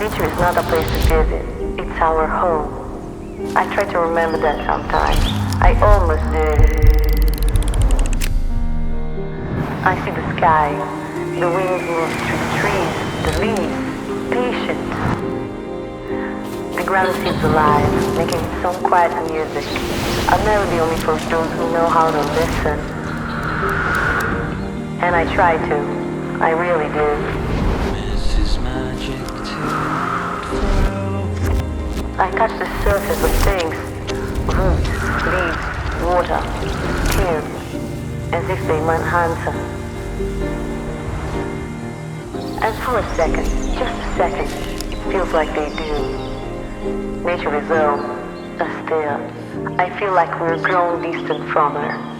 Nature is not a place to visit, it's our home. I try to remember that sometimes. I almost did. I see the sky, the wind moves through the trees, the leaves, patient. The ground seems alive, making its own quiet music. A melody only for those who know how to listen. And I try to. I really do. I touch the surface of things, roots, leaves, water, skin, as if they might answer. And for a second, just a second, it feels like they do. Nature is still. I feel like we're grown distant from her.